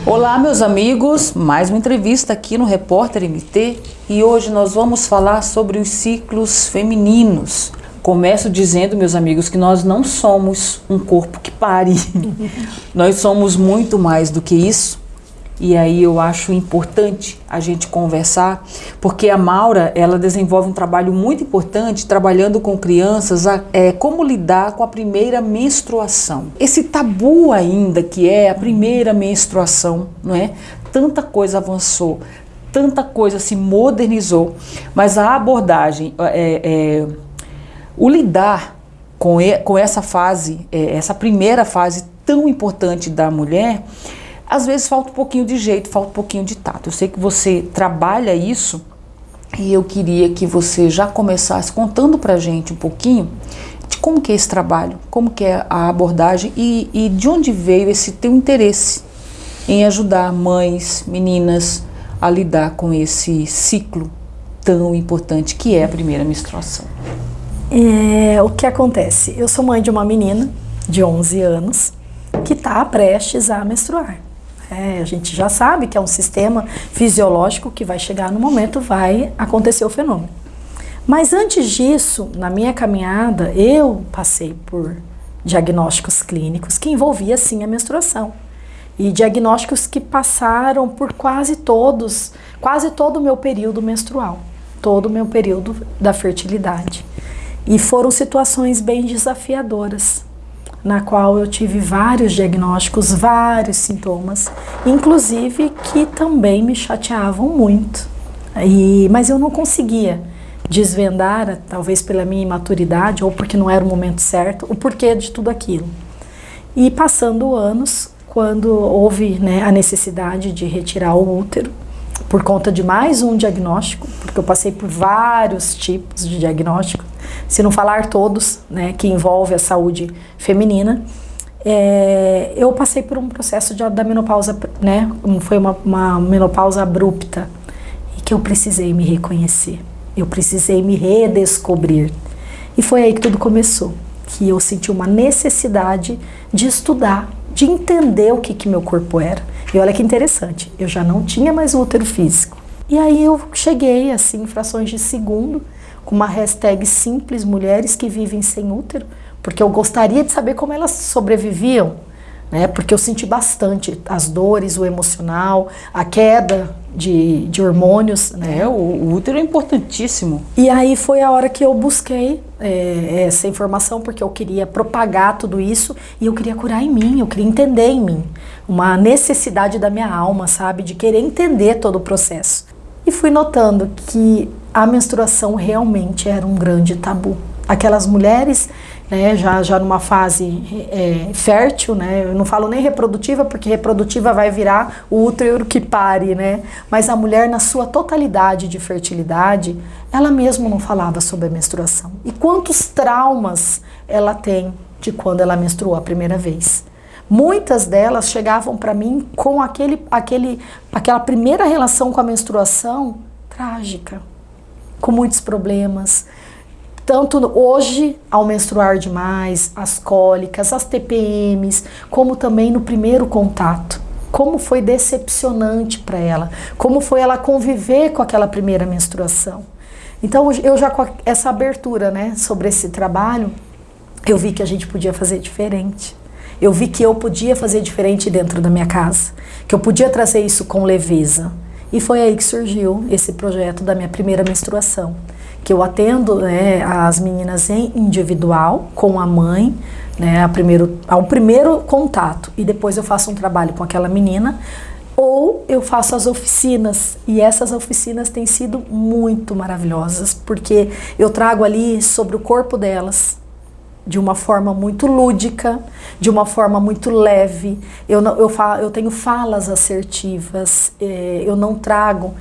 Olá, meus amigos, mais uma entrevista aqui no Repórter MT e hoje nós vamos falar sobre os ciclos femininos. Começo dizendo, meus amigos, que nós não somos um corpo que pare, nós somos muito mais do que isso. E aí eu acho importante a gente conversar, porque a Maura, ela desenvolve um trabalho muito importante, trabalhando com crianças, como lidar com a primeira menstruação. Esse tabu ainda que é a primeira menstruação, não é? Tanta coisa avançou, tanta coisa se modernizou, mas a abordagem, o lidar com essa fase, essa primeira fase tão importante da mulher, às vezes falta um pouquinho de jeito, falta um pouquinho de tato. Eu sei que você trabalha isso e eu queria que você já começasse contando pra gente um pouquinho de como que é esse trabalho, como que é a abordagem e de onde veio esse teu interesse em ajudar mães, meninas a lidar com esse ciclo tão importante que é a primeira menstruação. O que acontece? Eu sou mãe de uma menina de 11 anos que está prestes a menstruar. A gente já sabe que é um sistema fisiológico que vai chegar no momento, vai acontecer o fenômeno. Mas antes disso, na minha caminhada, eu passei por diagnósticos clínicos que envolviam sim a menstruação. E diagnósticos que passaram por quase todo o meu período menstrual, todo o meu período da fertilidade. E foram situações bem desafiadoras, na qual eu tive vários diagnósticos, vários sintomas, inclusive que também me chateavam muito. Mas eu não conseguia desvendar, talvez pela minha imaturidade ou porque não era o momento certo, o porquê de tudo aquilo. E passando anos, quando houve, a necessidade de retirar o útero, por conta de mais um diagnóstico, porque eu passei por vários tipos de diagnóstico, se não falar todos, que envolve a saúde feminina, eu passei por um processo da menopausa, foi uma menopausa abrupta, e que eu precisei me reconhecer, eu precisei me redescobrir. E foi aí que tudo começou, que eu senti uma necessidade de estudar, de entender o que meu corpo era. E olha que interessante, eu já não tinha mais útero físico. E aí eu cheguei, assim, em frações de segundo, com uma hashtag simples, mulheres que vivem sem útero, porque eu gostaria de saber como elas sobreviviam, porque eu senti bastante as dores, o emocional, a queda de hormônios. O útero é importantíssimo. E aí foi a hora que eu busquei essa informação, porque eu queria propagar tudo isso e eu queria curar em mim, eu queria entender em mim. Uma necessidade da minha alma, sabe, de querer entender todo o processo. E fui notando que a menstruação realmente era um grande tabu. Aquelas mulheres, já numa fase fértil, eu não falo nem reprodutiva, porque reprodutiva vai virar o útero que pare, mas a mulher na sua totalidade de fertilidade, ela mesma não falava sobre a menstruação. E quantos traumas ela tem de quando ela menstruou a primeira vez. Muitas delas chegavam para mim com aquela primeira relação com a menstruação trágica, com muitos problemas, tanto hoje ao menstruar demais, as cólicas, as TPMs, como também no primeiro contato. Como foi decepcionante para ela, como foi ela conviver com aquela primeira menstruação. Então eu já com essa abertura, sobre esse trabalho, eu vi que a gente podia fazer diferente. Eu vi que eu podia fazer diferente dentro da minha casa, que eu podia trazer isso com leveza. E foi aí que surgiu esse projeto da minha primeira menstruação, que eu atendo as meninas em individual, com a mãe, ao primeiro contato, e depois eu faço um trabalho com aquela menina, ou eu faço as oficinas, e essas oficinas têm sido muito maravilhosas, porque eu trago ali sobre o corpo delas, de uma forma muito lúdica, de uma forma muito leve. Eu tenho falas assertivas, eu não trago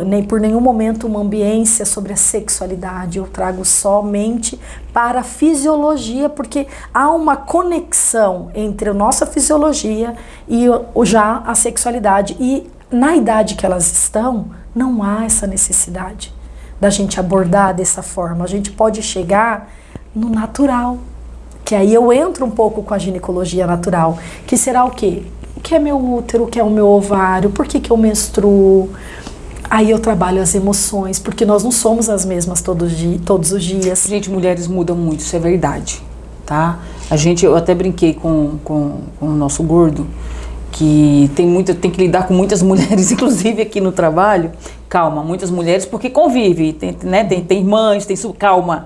nem por nenhum momento uma ambiência sobre a sexualidade, eu trago somente para a fisiologia, porque há uma conexão entre a nossa fisiologia e já a sexualidade. E na idade que elas estão, não há essa necessidade da gente abordar dessa forma. A gente pode chegar no natural, que aí eu entro um pouco com a ginecologia natural, que será o quê? que é meu útero, o que é o meu ovário, por que eu menstruo. Aí eu trabalho as emoções, porque nós não somos as mesmas todos os dias. Gente, mulheres mudam muito, isso é verdade, tá? Eu até brinquei com o nosso gordo, que tem que lidar com muitas mulheres, inclusive aqui no trabalho. Calma, muitas mulheres, porque convive, tem irmãs, calma.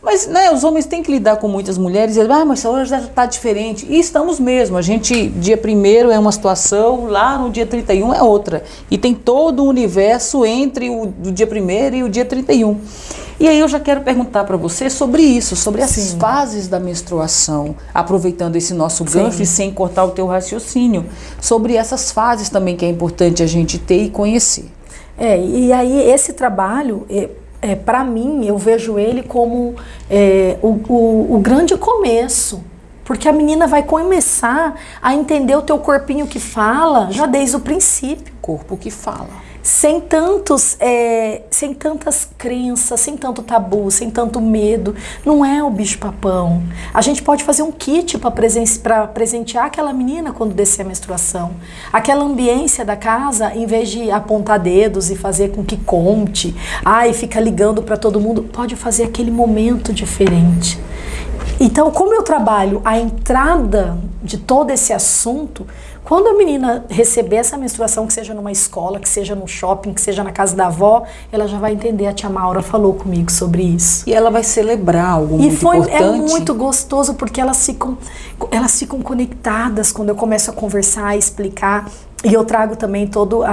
Mas, né, os homens têm que lidar com muitas mulheres e mas essa hora já está diferente. E estamos mesmo, dia 1º é uma situação, lá no dia 31 é outra. E tem todo um universo entre o dia 1º e o dia 31. E aí eu já quero perguntar para você sobre isso, sobre as fases da menstruação, aproveitando esse nosso gancho e sem cortar o teu raciocínio, sobre essas fases também que é importante a gente ter e conhecer. E aí esse trabalho, para mim, eu vejo ele como o grande começo. Porque a menina vai começar a entender o teu corpinho que fala já desde o princípio. Corpo que fala. Sem tantas crenças, sem tanto tabu, sem tanto medo. Não é o bicho-papão. A gente pode fazer um kit para presentear aquela menina quando descer a menstruação. Aquela ambiência da casa, em vez de apontar dedos e fazer com que conte, e fica ligando para todo mundo, pode fazer aquele momento diferente. Então, como eu trabalho a entrada de todo esse assunto, quando a menina receber essa menstruação, que seja numa escola, que seja no shopping, que seja na casa da avó, ela já vai entender, a tia Maura falou comigo sobre isso. E ela vai celebrar algo muito importante. É muito gostoso, porque elas ficam conectadas quando eu começo a conversar, explicar. E eu trago também toda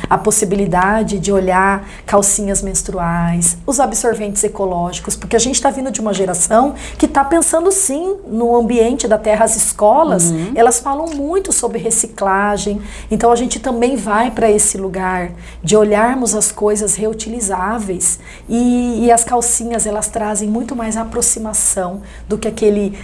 a possibilidade de olhar calcinhas menstruais, os absorventes ecológicos, porque a gente está vindo de uma geração que está pensando sim no ambiente da terra. As escolas, elas falam muito sobre reciclagem, então a gente também vai para esse lugar de olharmos as coisas reutilizáveis e as calcinhas, elas trazem muito mais aproximação do que aquele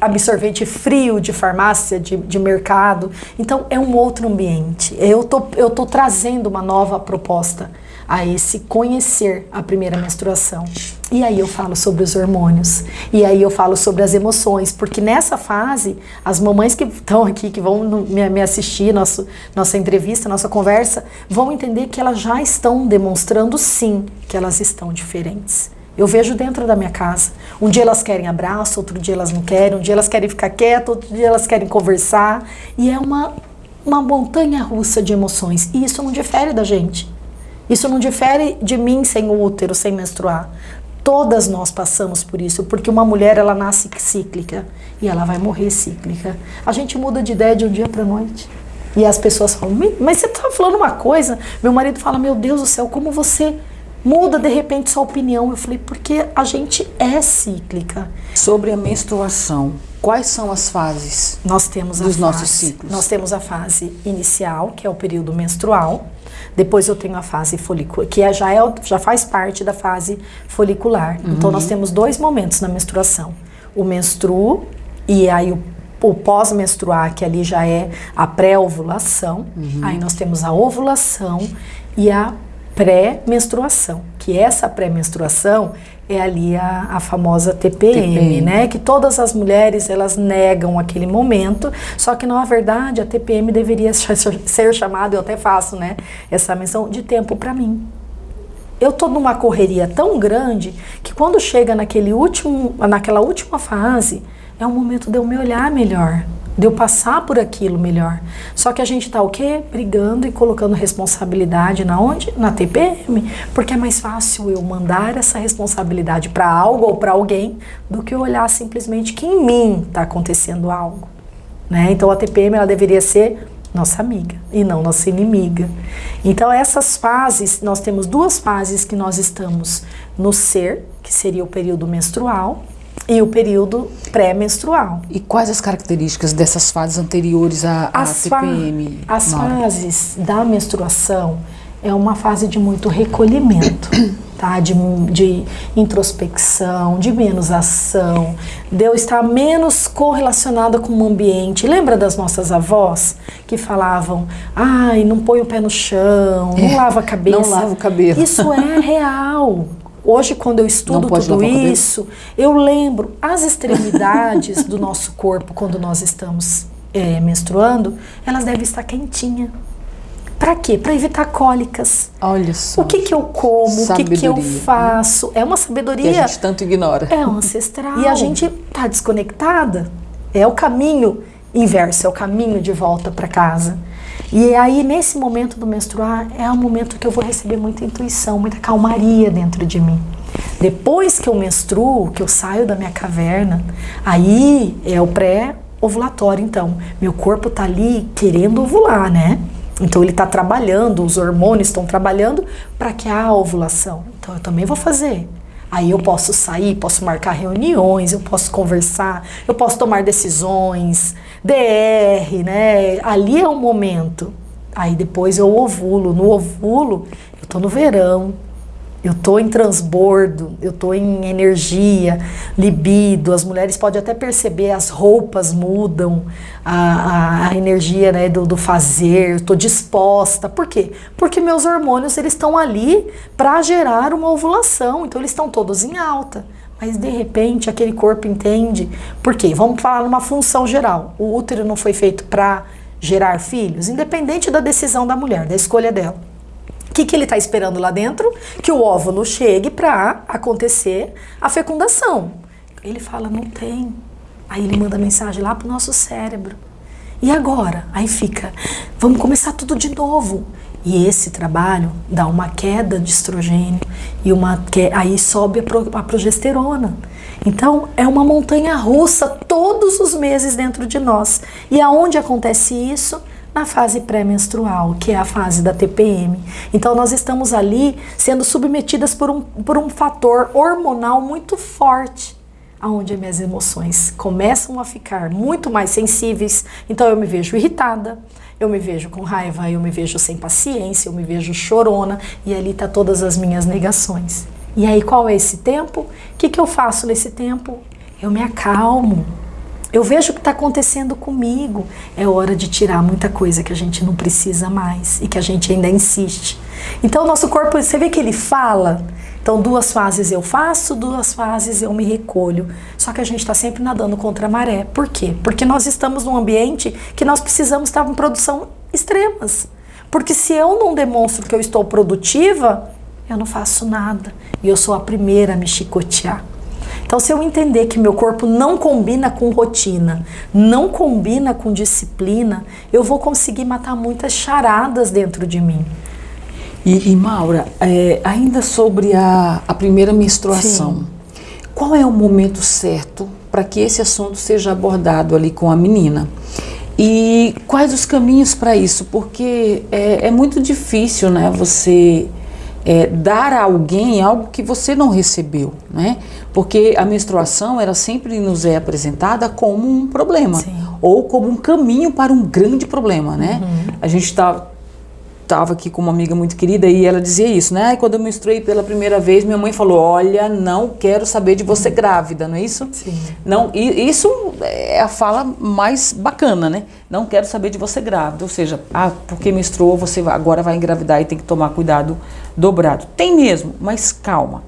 absorvente frio de farmácia, de mercado. Então é um outro ambiente. Eu tô trazendo uma nova proposta a esse conhecer a primeira menstruação. E aí eu falo sobre os hormônios. E aí eu falo sobre as emoções. Porque nessa fase, as mamães que estão aqui, que vão me assistir, nossa entrevista, nossa conversa, vão entender que elas já estão demonstrando sim que elas estão diferentes. Eu vejo dentro da minha casa. Um dia elas querem abraço, outro dia elas não querem, um dia elas querem ficar quietas, outro dia elas querem conversar. E é uma montanha russa de emoções. E isso não difere da gente. Isso não difere de mim sem o útero, sem menstruar. Todas nós passamos por isso, porque uma mulher, ela nasce cíclica e ela vai morrer cíclica. A gente muda de ideia de um dia para a noite. E as pessoas falam, mas você está falando uma coisa? Meu marido fala, meu Deus do céu, como você muda de repente sua opinião? Eu falei, porque a gente é cíclica. Sobre a menstruação, quais são as fases dos nossos ciclos? Nós temos a fase inicial, que é o período menstrual. Depois eu tenho a fase folicular, que já faz parte da fase folicular. Então nós temos 2 momentos na menstruação. O menstruo e aí o pós-menstruar, que ali já é a pré-ovulação. Aí nós temos a ovulação e a pré-menstruação, que essa pré-menstruação é ali a famosa TPM, né? Que todas as mulheres, elas negam aquele momento, só que na verdade a TPM deveria ser chamada, eu até faço, né, essa menção, de tempo para mim. Eu tô numa correria tão grande que quando chega naquela última fase, é o momento de eu me olhar melhor, de eu passar por aquilo melhor. Só que a gente tá o quê? Brigando e colocando responsabilidade na onde? Na TPM. Porque é mais fácil eu mandar essa responsabilidade para algo ou para alguém do que eu olhar simplesmente que em mim tá acontecendo algo, né? Então a TPM, ela deveria ser nossa amiga e não nossa inimiga. Então essas fases, nós temos 2 fases que nós estamos no ser, que seria o período menstrual, e o período pré-menstrual. E quais as características dessas fases anteriores à TPM? As fases da menstruação é uma fase de muito recolhimento, tá? De introspecção, de menos ação, de eu estar menos correlacionada com o ambiente. Lembra das nossas avós que falavam, não põe o pé no chão, não lava a cabeça. Não lava o cabelo. Isso é real. Hoje, quando eu estudo tudo isso, eu lembro as extremidades do nosso corpo quando nós estamos menstruando, elas devem estar quentinhas. Para quê? Para evitar cólicas. Olha só. O que eu como, o que eu faço. É uma sabedoria. Que a gente tanto ignora. É um ancestral. E a gente tá desconectada. É o caminho inverso, é o caminho de volta para casa. E aí, nesse momento do menstruar, é um momento que eu vou receber muita intuição, muita calmaria dentro de mim. Depois que eu menstruo, que eu saio da minha caverna, aí é o pré-ovulatório, então. Meu corpo tá ali querendo ovular, né? Então ele está trabalhando, os hormônios estão trabalhando para que há a ovulação. Então eu também vou fazer. Aí eu posso sair, posso marcar reuniões, eu posso conversar, eu posso tomar decisões, DR, né? Ali é o momento. Aí depois eu ovulo. No ovulo, eu tô no verão, eu tô em transbordo, eu tô em energia, libido. As mulheres podem até perceber, as roupas mudam, a energia, né, do fazer, eu tô disposta. Por quê? Porque meus hormônios, eles estão ali para gerar uma ovulação, então eles estão todos em alta. Mas de repente aquele corpo entende. Por quê? Vamos falar numa função geral. O útero não foi feito para gerar filhos, independente da decisão da mulher, da escolha dela. O que ele está esperando lá dentro? Que o óvulo chegue para acontecer a fecundação. Ele fala, não tem. Aí ele manda mensagem lá para o nosso cérebro. E agora? Aí fica, vamos começar tudo de novo. E esse trabalho dá uma queda de estrogênio e aí sobe a progesterona. Então, é uma montanha russa todos os meses dentro de nós. E aonde acontece isso? Na fase pré-menstrual, que é a fase da TPM. Então, nós estamos ali sendo submetidas por um fator hormonal muito forte, onde as minhas emoções começam a ficar muito mais sensíveis. Então, eu me vejo irritada, eu me vejo com raiva, eu me vejo sem paciência, eu me vejo chorona, e ali está todas as minhas negações. E aí, qual é esse tempo? O que eu faço nesse tempo? Eu me acalmo. Eu vejo o que está acontecendo comigo. É hora de tirar muita coisa que a gente não precisa mais e que a gente ainda insiste. Então, o nosso corpo, você vê que ele fala. Então, 2 fases eu faço, 2 fases eu me recolho. Só que a gente está sempre nadando contra a maré. Por quê? Porque nós estamos num ambiente que nós precisamos estar em produção extremas. Porque se eu não demonstro que eu estou produtiva, eu não faço nada. E eu sou a primeira a me chicotear. Então, se eu entender que meu corpo não combina com rotina, não combina com disciplina, eu vou conseguir matar muitas charadas dentro de mim. E Maura, ainda sobre a primeira menstruação, sim, qual é o momento certo para que esse assunto seja abordado ali com a menina? E quais os caminhos para isso? Porque é muito difícil, né, você dar a alguém algo que você não recebeu, né? Porque a menstruação, ela sempre nos é apresentada como um problema, sim, ou como um caminho para um grande problema, né? Uhum. A gente estava aqui com uma amiga muito querida e ela dizia isso, né? Quando eu menstruei pela primeira vez, minha mãe falou, olha, não quero saber de você grávida, não é isso? Sim. Não, e isso é a fala mais bacana, né? Não quero saber de você grávida, ou seja, porque menstruou, você agora vai engravidar e tem que tomar cuidado dobrado. Tem mesmo, mas calma.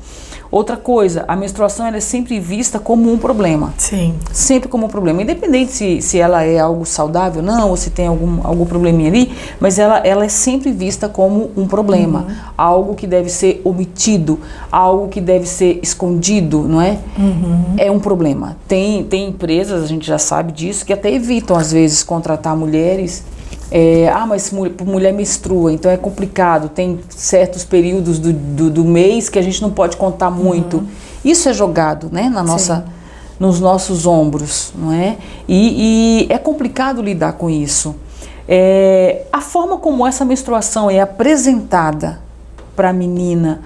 Outra coisa, a menstruação, ela é sempre vista como um problema. Sim. Sempre como um problema. Independente se ela é algo saudável ou não, ou se tem algum probleminha ali, mas ela é sempre vista como um problema. Uhum. Algo que deve ser omitido, algo que deve ser escondido, não é? Uhum. É um problema. Tem empresas, a gente já sabe disso, que até evitam, às vezes, contratar mulheres. Mas mulher menstrua, então é complicado, tem certos períodos do mês que a gente não pode contar muito. Uhum. Isso é jogado, né, nos nossos ombros, não é? E é complicado lidar com isso. A forma como essa menstruação é apresentada para a menina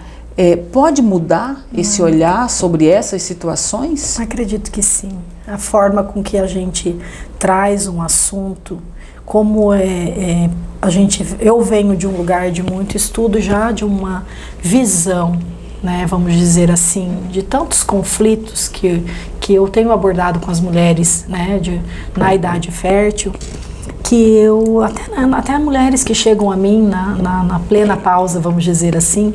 pode mudar esse olhar sobre essas situações? Acredito que sim. A forma com que a gente traz um assunto, como eu venho de um lugar de muito estudo já, de uma visão, né, vamos dizer assim, de tantos conflitos que eu tenho abordado com as mulheres, né, na idade fértil, que eu, até mulheres que chegam a mim na plena pausa, vamos dizer assim,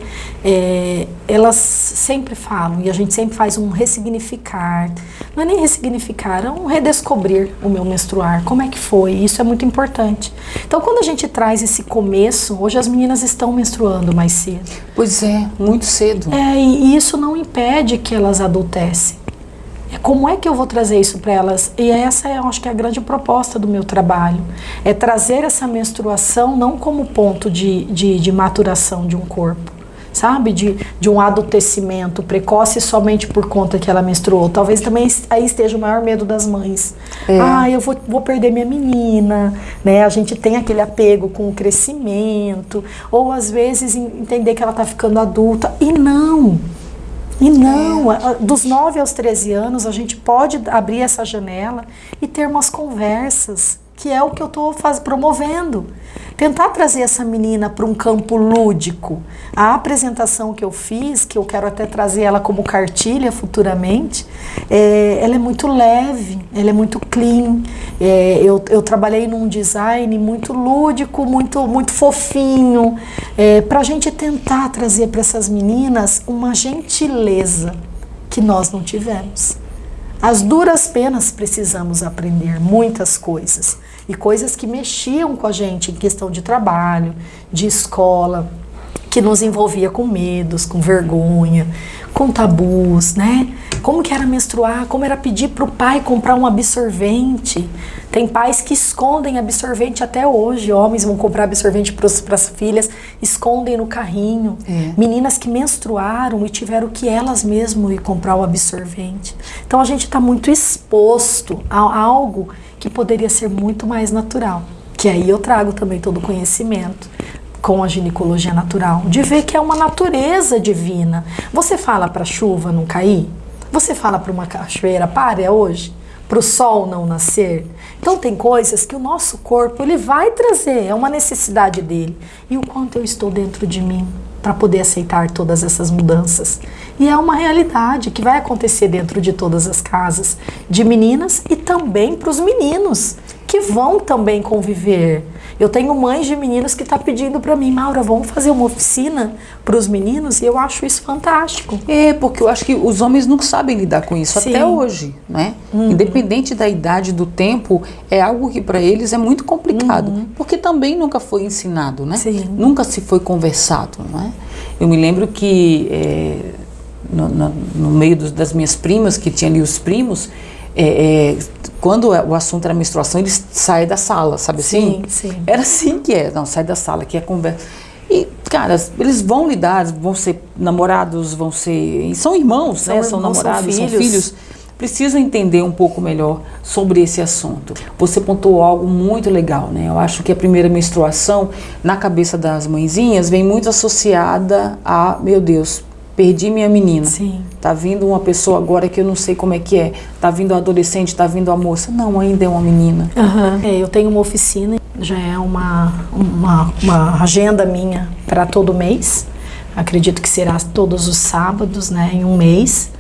elas sempre falam, e a gente sempre faz um ressignificar, não é nem ressignificar, é um redescobrir o meu menstruar, como é que foi, isso é muito importante. Então quando a gente traz esse começo, hoje as meninas estão menstruando mais cedo. Pois é, muito cedo. E isso não impede que elas adultecem. Como é que eu vou trazer isso para elas? E essa eu acho que é a grande proposta do meu trabalho. É trazer essa menstruação não como ponto de maturação de um corpo, sabe? De um adultecimento precoce somente por conta que ela menstruou. Talvez também aí esteja o maior medo das mães. Eu vou perder minha menina, né? A gente tem aquele apego com o crescimento, ou às vezes entender que ela está ficando adulta. E não, dos 9 aos 13 anos a gente pode abrir essa janela e ter umas conversas, que é o que eu estou promovendo. Tentar trazer essa menina para um campo lúdico. A apresentação que eu fiz, que eu quero até trazer ela como cartilha futuramente, ela é muito leve, ela é muito clean. Eu trabalhei num design muito lúdico, muito fofinho, para a gente tentar trazer para essas meninas uma gentileza que nós não tivemos. As duras penas precisamos aprender muitas coisas. E coisas que mexiam com a gente em questão de trabalho, de escola, que nos envolvia com medos, com vergonha, com tabus, né? Como que era menstruar, como era pedir para o pai comprar um absorvente. Tem pais que escondem absorvente até hoje. Homens vão comprar absorvente para as filhas, escondem no carrinho. Meninas que menstruaram e tiveram que elas mesmas ir comprar o absorvente. Então a gente está muito exposto a algo que poderia ser muito mais natural. Que aí eu trago também todo o conhecimento com a ginecologia natural, de ver que é uma natureza divina. Você fala para a chuva não cair? Você fala para uma cachoeira, para hoje? Para o sol não nascer? Então tem coisas que o nosso corpo ele vai trazer, é uma necessidade dele. E o quanto eu estou dentro de mim para poder aceitar todas essas mudanças. E é uma realidade que vai acontecer dentro de todas as casas, de meninas e também para os meninos, que vão também conviver. Eu tenho mães de meninos que estão pedindo para mim, Maura, vamos fazer uma oficina para os meninos? E eu acho isso fantástico. Porque eu acho que os homens não sabem lidar com isso. Sim. Até hoje, né? Independente da idade, do tempo, é algo que para eles é muito complicado. Porque também nunca foi ensinado, né? Sim. Nunca se foi conversado, né? Eu me lembro que no meio das minhas primas, que tinha ali os primos, quando o assunto era menstruação, eles saem da sala, sabe assim? Sim. Era assim que é, não, sai da sala, que é conversa. E, cara, eles vão lidar, vão ser namorados, são irmãos, né? São namorados, são filhos. Precisam entender um pouco melhor sobre esse assunto. Você pontuou algo muito legal, né? Eu acho que a primeira menstruação, na cabeça das mãezinhas, vem muito associada a, meu Deus, perdi minha menina. Sim. Tá vindo uma pessoa agora que eu não sei como é que é. Tá vindo a adolescente, tá vindo a moça. Não, ainda é uma menina. Eu tenho uma oficina, já é uma agenda minha para todo mês. Acredito que será todos os sábados, né, em um mês,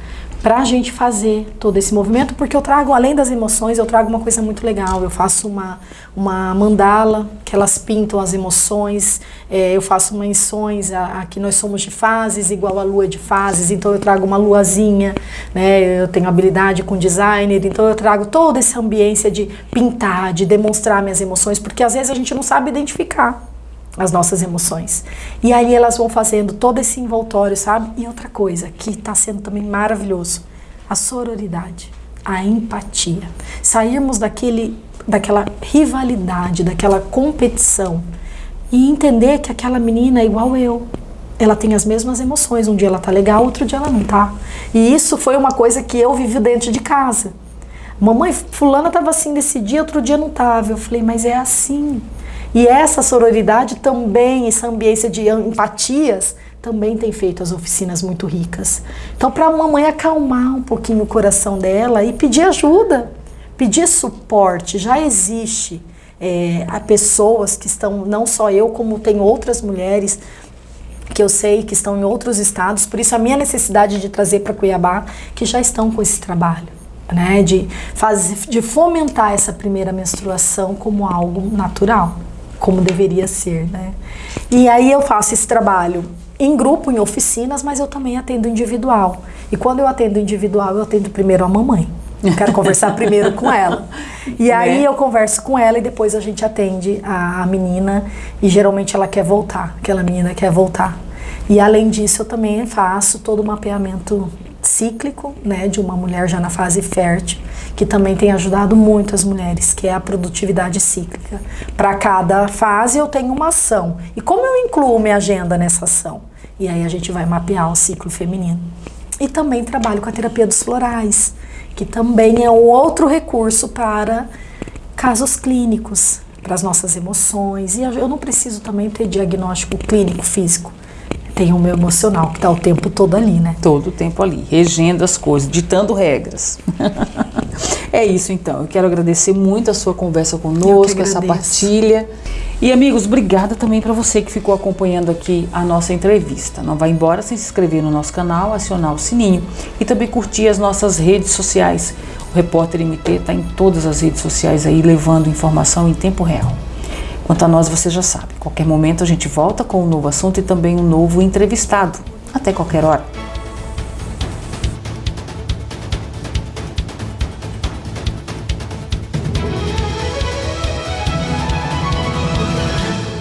para a gente fazer todo esse movimento, porque eu trago, além das emoções, eu trago uma coisa muito legal. Eu faço uma mandala, que elas pintam as emoções, eu faço menções aqui nós somos de fases, igual a lua de fases, então eu trago uma luazinha, né? Eu tenho habilidade com designer, então eu trago toda essa ambiência de pintar, de demonstrar minhas emoções, porque às vezes a gente não sabe identificar as nossas emoções. E aí elas vão fazendo todo esse envoltório, sabe? E outra coisa que está sendo também maravilhoso, a sororidade, a empatia. Sairmos daquela rivalidade, daquela competição e entender que aquela menina é igual eu. Ela tem as mesmas emoções. Um dia ela tá legal, outro dia ela não tá. E isso foi uma coisa que eu vivi dentro de casa. Mamãe, fulana tava assim desse dia, outro dia não tava. Eu falei, mas é assim. E essa sororidade também, essa ambiência de empatias, também tem feito as oficinas muito ricas. Então, para a mamãe acalmar um pouquinho o coração dela e pedir ajuda, pedir suporte, já existe há pessoas que estão, não só eu, como tem outras mulheres que eu sei que estão em outros estados, por isso a minha necessidade de trazer para Cuiabá, que já estão com esse trabalho. né, de fomentar essa primeira menstruação como algo natural, como deveria ser, né? E aí eu faço esse trabalho em grupo, em oficinas, mas eu também atendo individual. E quando eu atendo individual, eu atendo primeiro a mamãe. Eu quero conversar primeiro com ela. E aí eu converso com ela e depois a gente atende a menina e geralmente ela quer voltar, aquela menina quer voltar. E além disso, eu também faço todo o mapeamento cíclico, né, de uma mulher já na fase fértil, que também tem ajudado muito as mulheres, que é a produtividade cíclica. Para cada fase eu tenho uma ação. E como eu incluo minha agenda nessa ação? E aí a gente vai mapear o ciclo feminino. E também trabalho com a terapia dos florais, que também é um outro recurso para casos clínicos, para as nossas emoções. E eu não preciso também ter diagnóstico clínico físico. Tem o meu emocional, que está o tempo todo ali, né? Todo o tempo ali, regendo as coisas, ditando regras. É isso então, eu quero agradecer muito a sua conversa conosco, essa partilha. E amigos, obrigada também para você que ficou acompanhando aqui a nossa entrevista. Não vá embora sem se inscrever no nosso canal, acionar o sininho e também curtir as nossas redes sociais. O Repórter MT está em todas as redes sociais aí, levando informação em tempo real. Quanto a nós, você já sabe, a qualquer momento a gente volta com um novo assunto e também um novo entrevistado. Até qualquer hora.